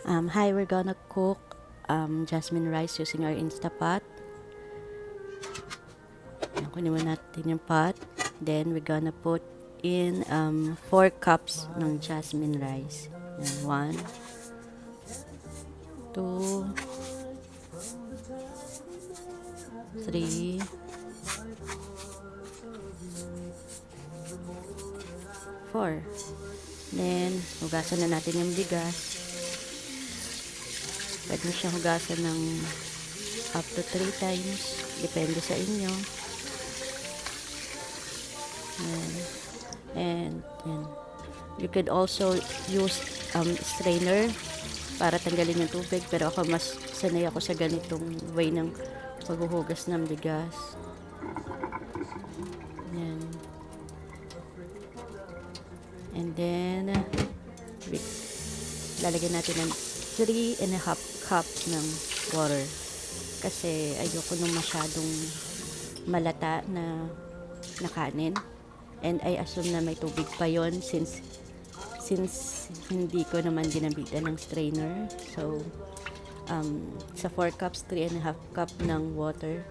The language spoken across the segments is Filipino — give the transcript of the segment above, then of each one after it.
Hi, we're gonna cook jasmine rice using our Instapot. Ayan, kunin mo natin yung pot. Then, we're gonna put in 4 cups ng jasmine rice. Ayan, 1, 2, 3, 4. Then, hugasan na natin yung bigas. Pwede mo siyang hugasan ng up to 3 times. Depende sa inyo. And you could also use strainer para tanggalin yung tubig. Pero ako mas sanay ako sa ganitong way ng paghuhugas ng bigas. Yan. And then, lalagyan natin ng 3.5 cup ng water. Kasi ayoko nung masyadong malata na kanin. And I assume na may tubig pa yon since hindi ko naman ginabitan ng strainer. So, sa 4 cups, 3.5 cup ng water,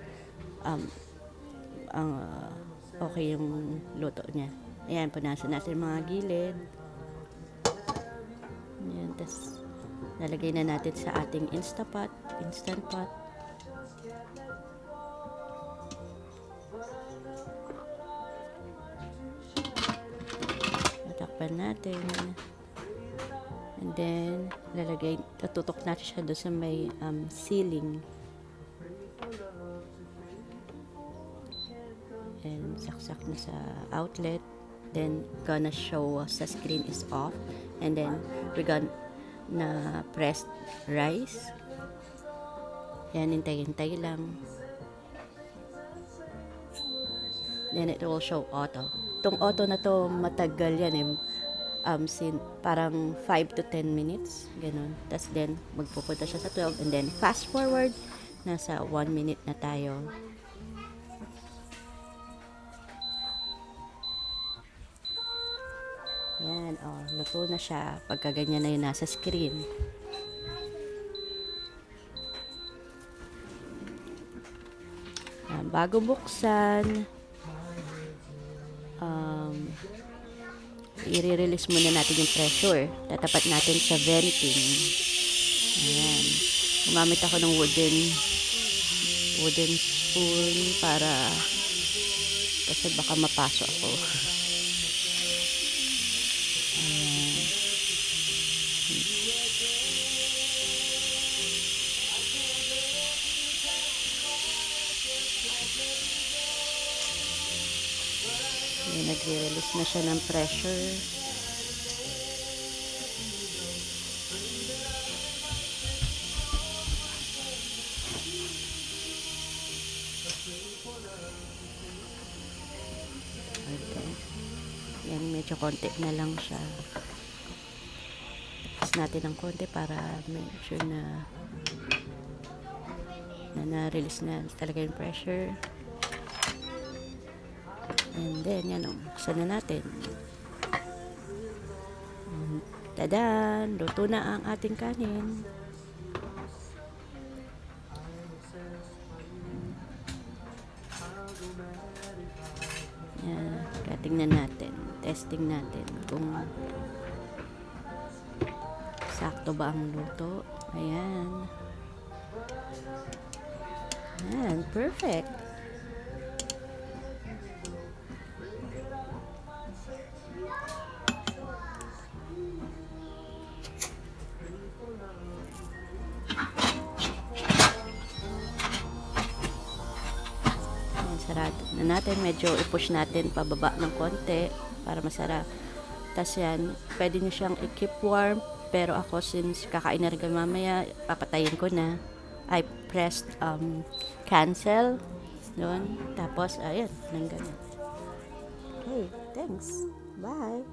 okay yung luto niya. Ayan, punasan natin mga gilid. Ayan, tas lalagay na natin sa ating instant pot. Tatakpan natin. And then, tututok natin siya doon sa may ceiling. And saksak na sa outlet. Then, gonna show sa screen is off. And then, we're gonna press rice. Yan, hintay-hintay lang. Then, it will show auto. Itong auto na to, matagal yan eh. Parang 5 to 10 minutes. Ganun. Tapos then, magpupunta siya sa 12. And then, fast forward, nasa 1 minute na tayo. Yan, luto na siya. Pagka ganyan na yun nasa screen. Bago buksan, i-release muna natin yung pressure. Tatapat natin sa venting. Ayan. Gumamit ako ng wooden spoon kasi baka mapaso ako. Ayan, nagre-release na siya ng pressure. Okay. Yan, medyo konti na lang siya. Tapos natin ng konti para make sure na na-release na talaga yung pressure. And then, yan o. Buksan na natin. Tadan! Luto na ang ating kanin. Yan. Tingnan natin. Testing natin kung sakto ba ang luto. Ayan. Ayan. Perfect. Sarado na natin, medyo i-push natin pababa ng konti para masarap. Tapos yan, pwede nyo siyang i-keep warm, pero ako since kakain na rin kami mamaya, papatayin ko na. I pressed cancel doon, tapos ayan, nang ganun. Okay, thanks, bye.